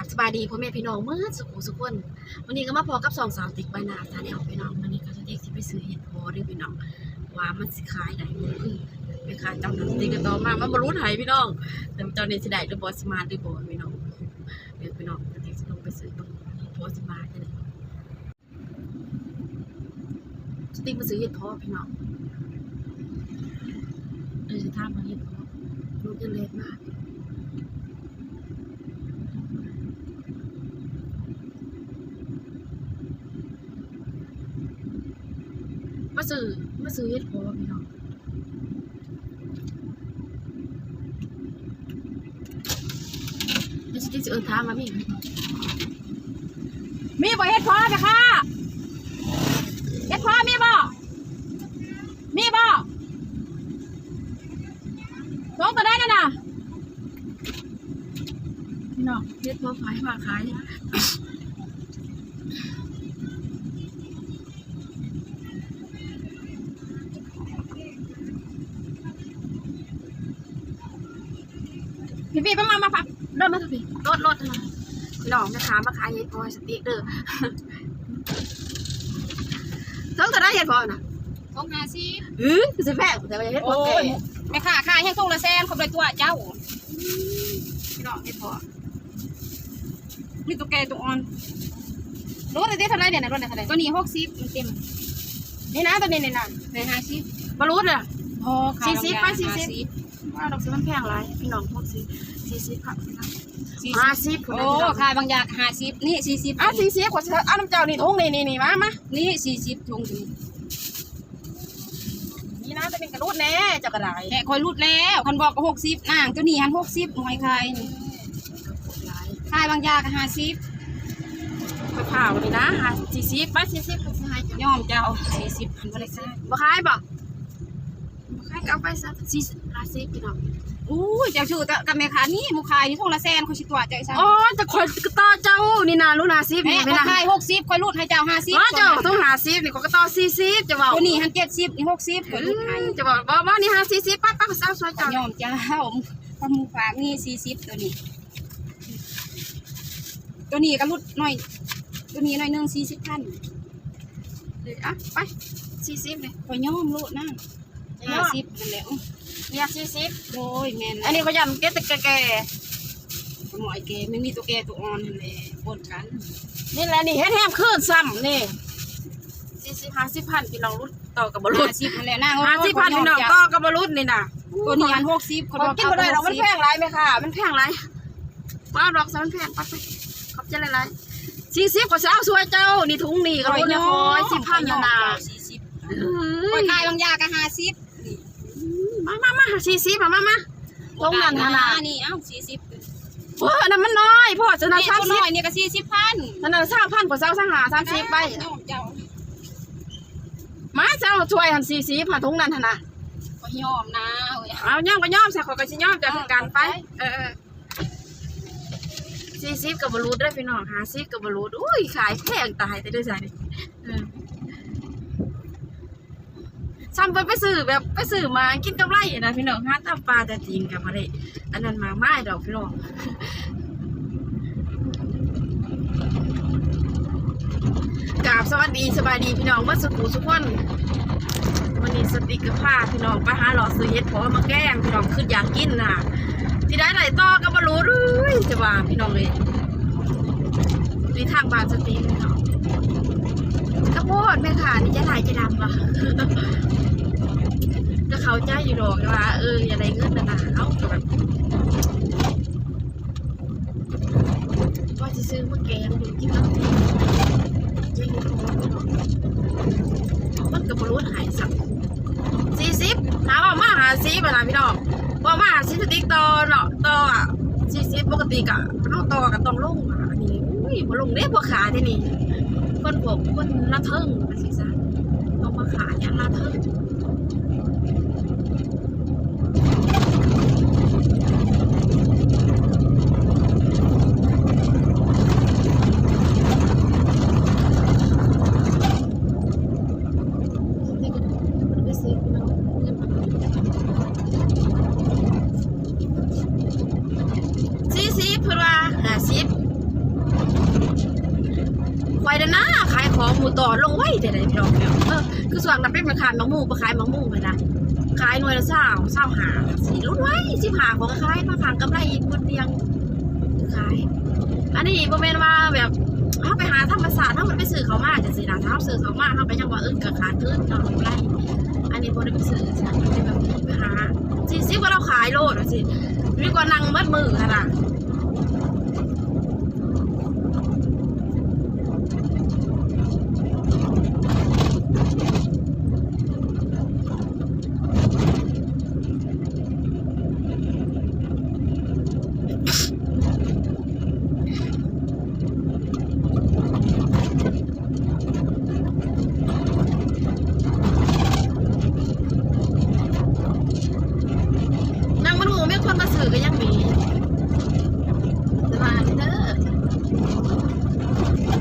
บสบายดีพ่อแม่พี่น้องเมื่อสุขคนวันนี้ก็มาพอกับ2 สาวติ๊กใบหน้าซาแนลพี่น้องวันนี้ก็จะเด็กสิไปซื้อเห็ดพอด้วยพี่น้องว่ามันสิขายได้บ่คือไปขายจำนำติ๊กกันต่อมามันบ่รู้ไทยพี่น้องแต่เจ้านี่สิได้หรือบ่สิมาหรือบ่พี่น้องเดี๋ยวพี่น้องจะติ๊กสิลงไปซื้อบ่พอสิมาจังได๋สติ๊กมาซื้อเห็ดพอพี่น้องจะถามว่าเห็ดพอลูกจะเล็กมากมาซื้อเฮ็ดพอพี่น้องนี่สิเอิ้นถามมามีบ่เฮ็ดพอจ้ะค่ะเฮ็ดพอมีบ่สองตัวได้นั่นน่ะพี่น้องเฮ็ดพอขายว่าขายพี่มาพักเดินมาสิพี่รถนะพี่น้องแม่ค้ามาขายเห็ดพอสติ๊กเด้อทั้งแต่ได้เห็ดพอน่ะ250คือสิแพงแต่ว่าเห็ดพอแก่แม่ค้าขายให้ส่งละแสนเขาได้ตัวเจ้าพี่น้องเห็ดพอนี่ตัวแก่ตัวอ่อนรถได้เท่าไรเนี่ยรถได้เท่าไรตัวนี้60มันเต็มนี่นะตัวนี้นี่นะได้50บรรลุเลยพอขาย40ไป40ว่าดอกสิมันแพงหลายพี่น้อง40ค่ะ50โอ้ขายบางอย่าง50นี่4040กว่าน้ำเจ้านี่ถุงนี่มานี่40ถุงนี่นะตัวนี้กระรุดแน่เจ้ากระไรแค่คอยรูดแล้วคันบอกก็60นางตัวนี้หัน60หน่วยขายนี่ขายบางอย่างก็50ไปเผานี่นะ40ไป40ก็สิให้ย่อมเจ้า40พันบ่ได้ซื้อบ่ขายบ่ขายก็เอาไปซะ50พี่น้องอู้เจ้าชื่อกับแม่ค้านี่หมู่ขายนี่ส่งละแสนเขาสิตัวเจ้าซั่นอ๋อจะคอยต่อเจ้านี่นะรู้50นี่แม่ขาย60คอยรูดให้เจ้า50อ๋อเจ้าต้อง50นี่ก็ต่อ40จะเว้าตัวนี้หัน70นี่60คอยรูดให้จะบอกบ่นี่40ไปก็เอาซอยเจ้าย่อมเจ้าความหมู่ฝากนี่40ตัวนี้ก็รูดหน่อยตัวนี้หน่อยนึง40,000อ่ะไป40นี่คอยย่อมรูดนะ50นั่นแหละเนี่ย40โดยแม่นอันนี้เขายำเก็ดแก่หมอยแกไม่มีตัวแกตัวอ่อนนั่นแหละปนกันนี่แหละนี่เฮ็ดแฮมคืนซ้ำนี่40-50,000พี่น้องรุ่นต่อกับบรุษ50นั่นแหละนาง50,000พี่น้องต่อกับบรุษนี่น่ะตัวนี้อัน60คนกินบ่ได้ดอกมันแพงหลายแม่ค่ะมันแพงหลายว่าดอกซะมันแพงไปขอบใจหลายๆ40ก็สิเอาสวยเจ้านี่ถุงนี่ก็รุ่นน้อย10,000นั่นน่ะ40คอยขายบางอย่างก็50มา40มาลงนั่นน่ะนี่เอ้า40โอ้อันนั้นมันน้อยพ่อจะน่ะ30น้อยนี่ก็40,000นั่นน่ะ20,000กว่า30ไปมาเจ้าช่วยหัน40มาถุงนั่นหั่นน่ะก็ยอมนะเอาย่อมก็ย่อมซะขอยก็สิย่อมจะคือกันไป40ก็บ่รู้เด้อพี่น้อง50ก็บ่รู้อุ้ยขายแพงตายแต่เด้อจ้ะนี่ซ้ำไปซื้อมากินกำไรนะพี่น้องหาตามปลาแต่จริงกับอะไรอันนั้นมาไม้ดอกพี่น้องกราบสวัสดีสบายดีพี่น้องว่าสุขุสุขวันวันนี้สติกกับผ้าพี่น้องไปหาหลอดซื้อเห็ดพอมาแกงพี่น้องขึ้นอยากกินน่ะที่ได้ไหนต่อก็มารู้ด้วยจะว่าพี่น้องเลยนี่ทางบานสติพี่น้องกระโพดแม่ค่ะนี่จะไหลจะดำป่ะก็เขาใจอยู่ดอกว่าอย่าได้เงินนะเอาแบบว่าจะซื้อมาแกงดูกินแล้วจะอยู่ตรงนั้นมันกับบรูดหายสัก40หาว่ามาหาซีไปนะพี่น้องว่ามาหาซีสติ๊กต่อเนาะต่อ40ปกติกะเอาต่อกับต้องลงอันนี้อุ้ยพอลงเล็บพอขาที่นี่คนละเทิงสิซะต้องมาขาอย่างละเทิง40เพิ่นว่า50 มูต่อลงไว้แต่ไหนพี่น้องเนี่ยคือส่วนนั้นเป็นมาขายมังมูมาขายมังมูไปนะขายหน่วยละ20หาสิรุ่นไว้15ของขายมาขางกำไรอีกคนเดียวขายอันนี้บ่แม่นว่าแบบเฮาไปหาธรรมศาสตร์เฮามันไปซื้อเขามาจังซี่นะถ้าเฮาซื้อเขามาเฮาก็ยังว่าก็ขาดทุนเอากำไรอันนี้บ่ได้ไปซื้อจังซี่แบบไปหา40ก็เราขายโลดว่าสิดีกว่านั่งมัดมือขนาดก็ยังมีแต่ว่าเด้อ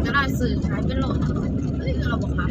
ก็ได้สื่อขายเป็นโหลดเฮ้ยเราบอกขาย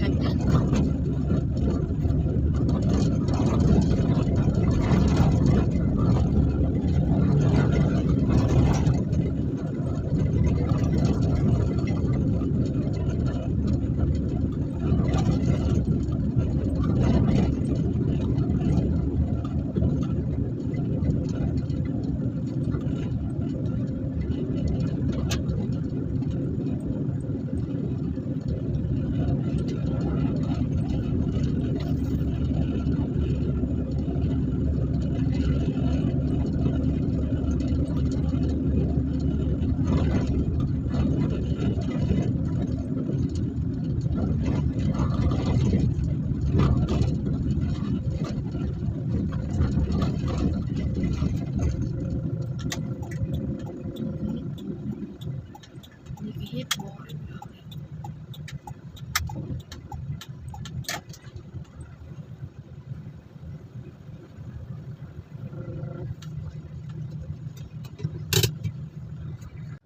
เฮ็ดบ่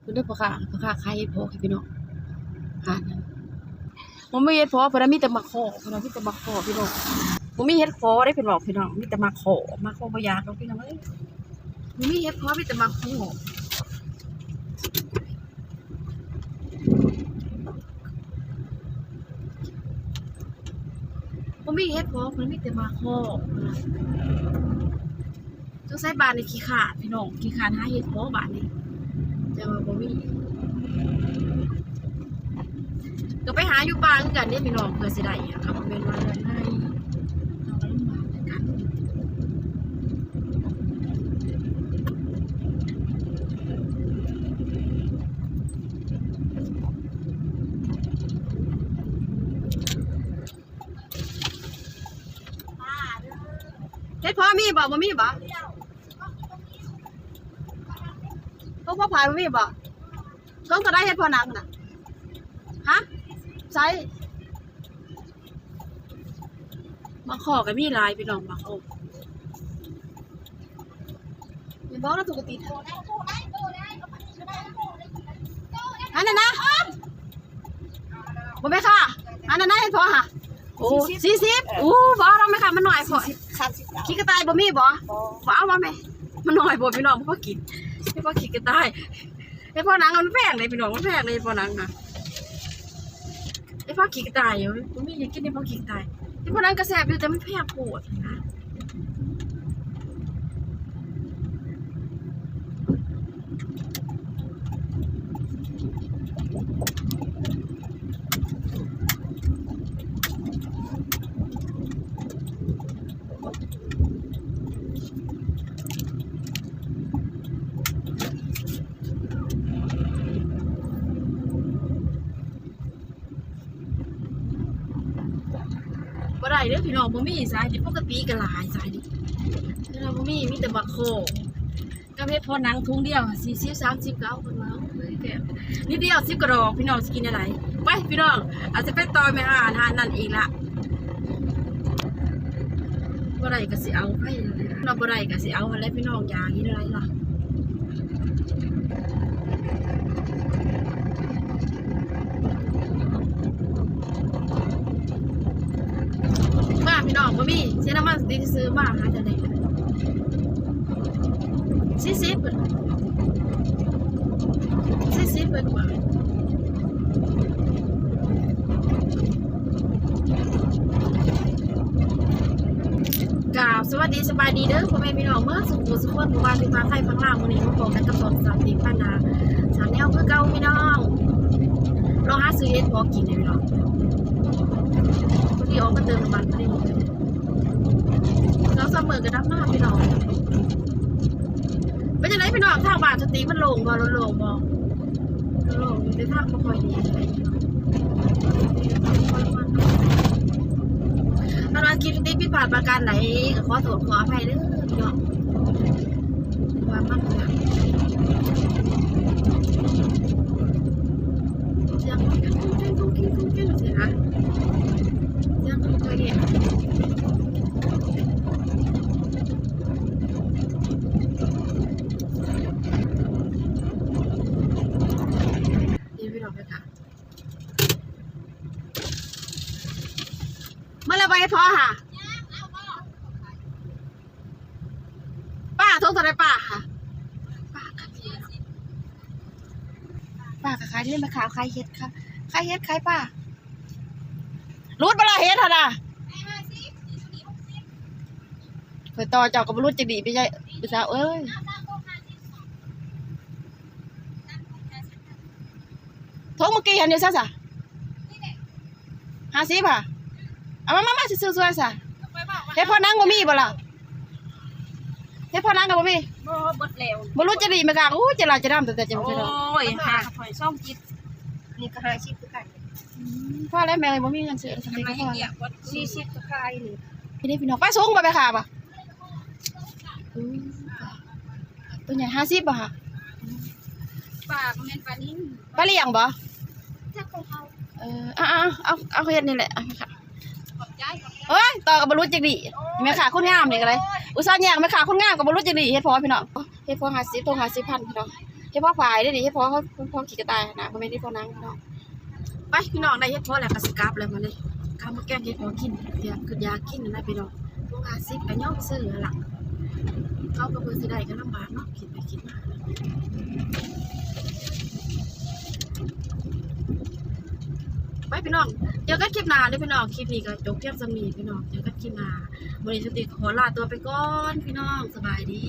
คุณได้พ่อค้าขายเฮ็ดพอให้พี่น้องบ่มีเฮ็ดพอเพิ่นมีแต่มะขอเพิ่นมีแต่มะขอพี่น้องบ่มีเฮ็ดพอได้เพิ่นบอกพี่น้องมีแต่มะขอบ่อยากดอกพี่น้องเอ้ยบ่มีเฮ็ดพอมีแต่มะขอบ่มีเฮ็ดพอเพิ่นมีแต่มาขอจังไสบ้านนี่ขี้ขาดพี่น้องขี้ขาดหาเฮ็ดพอบ้านนี้แต่ว่าบ่มีก็ไปหาอยู่ป่าคือกันเด้พี่น้องเพื่อสิได้อะครับเป็นว่าเรือนไห้เราก็ลำบากเหมือนกันเฮ็ดพอมีบ่บ่มีบ่พ่อพายบ่มีบ่เพิ่นก็ได้เฮ็ดพอนังน่ะฮะใช้มาขอก็มีหลายพี่น้องมาขออย่าบอกนะถูกติดอันนั้นนะบ่แม่ค่ะอันนั้นนะเฮ็ดพอค่ะโอ้40อู้บ่เราไม่ค่ะมันหน่อยพอขี้กระต่ายบ่มีบ่เอาบ่แม่มันหน่อยบ่พี่น้องบ่กินให้พ่อขี้กระต่ายให้พ่อหนังมันแพงเลยพี่น้องมันแพงเลยพ่อหนังนะให้พ่อขี้กระต่ายอยู่บ่มีหยังกินให้พ่อขี้กระต่ายให้พ่อหนังก็แซ่บอยู่แต่มันแพงโพดนะบ่ได้เด้อพี่น้องบ่มีสายดิปกติก็หลายสายดิแต่เราบ่มีแต่บักโคก็เฮ็ดพอหนังถุงเดียว40 30ก็เอาเพิ่นมาแก่นิดเดียว10กระดอกพี่น้องสิกินอะไรไปพี่น้องอาจจะไปต่อแม่อาหารนั่นอีกละบ่ได้ก็สิเอาไปเราบ่ได้ก็สิเอาหั่นแหละพี่น้องอย่างนี้อะไรล่ะมาพี่น้องบ่มีเสียน้ำมันสิซื้อมาหาจังได๋40เพิ่น40เพิ่นว่า วัสดีสบายดีเด้อพ่อแม่พี่น้องเมื่อสุขสุขคนผู้ว่าที่มาไทยพังล่างวันนี้มาบอกกันกับสองสามตีพันนาสามแนวคือเก่าพี่น้องลองหาซื้อเฮ็ดพอกินเลยพี่น้องพอดีออกมาเติมน้ำมันพอดีเราเสมอกันน้ำหน้าพี่น้องเป็นยังไงพี่น้องทางบ้านสติมันโล่งบ่โล่งบ่โล่งในทางบ่ค่อยดีตอนคลิปนี้พี่ผ่านประการไหนขอโทษขออภัยเด้อพี่น้องความมากเลยเสียงกุ้งกิ้งเสียงนะเสียงกุ้งตัวเนี่ยนี่พี่น้องเลยค่ะเมื่อไรไปพอค่ะป้าทุกท่านได้ป้าค่ะป้าค่ะป้าค่ะขายที่เล่นมาขาวขายเฮ็ดค่ะขายเฮ็ดขายป้ารูดบลาเฮ็ดค่ะนะเปิดต่อเจ้ากับบรูดจะดีไปใหญ่ไปสาวเอ้ยทุกเมื่อกี้เห็นอยู่ซะจ้ะ50ค่ะเอามาซื้อๆซะเฮ็ดพอนั่งบ่มีบ่ล่ะเฮ็ดพอนั่งก็บ่มีบ่เบิดแล้วบ่รู้จะดีไหมคะอู้จะลาจะดำแต่จะบ่ได้ดอก โอ้ยหาหอยซ่อมจิตนี่ก็50คือกัน พอแล้วแม่บ่มีเงินซื้อทำไม ทำไม ก็พ ให้ อ เกียบบ่40คือคายนี่ พี่ได้พี่น้องป้าสูงบ่ไปค่ะบ่ตัวใหญ่50บ่ค่ะ ปลาก็แม่นปลานิ่ม ป้าเลี้ยงบ่ แท้ของเขา เอาเฮ็ดนี่แหละค่ะ ขอบใจ เอ้ยต่อกับบรุษจักดีแม่ขาคนงามนี่ก็เลยอุตส่าห์แย่งแม่ขาคนงามกับบรุษจักดีเฮ็ดพอพี่น้องเฮ็ดพอ50ตัว50,000พี่น้องเฮ็ดพอฝ่ายได้ดิเฮ็ดพอเขาพอขี้กระต่ายนะบ่แม่นที่พอนางพี่น้องไปพี่น้องได้เฮ็ดพอแล้วก็สิกลับแล้วมาเลยข้าวมาแกงเฮ็ดพอกินเดี๋ยวคืออยากกินนะพี่น้องตัว50ก็ยอมซื้อล่ะเขาก็เพิ่นสิได้ก็ลำบากเนาะคิดไปคิดมาไปพี่น้องเจอกันคลิปหน้าเด้อพี่น้องคลิปนี้ก็จบเพียงส่ำนี้พี่น้องเจอกันคลิปหน้าวันนี้สติขอลาตัวไปก่อนพี่น้องสบายดี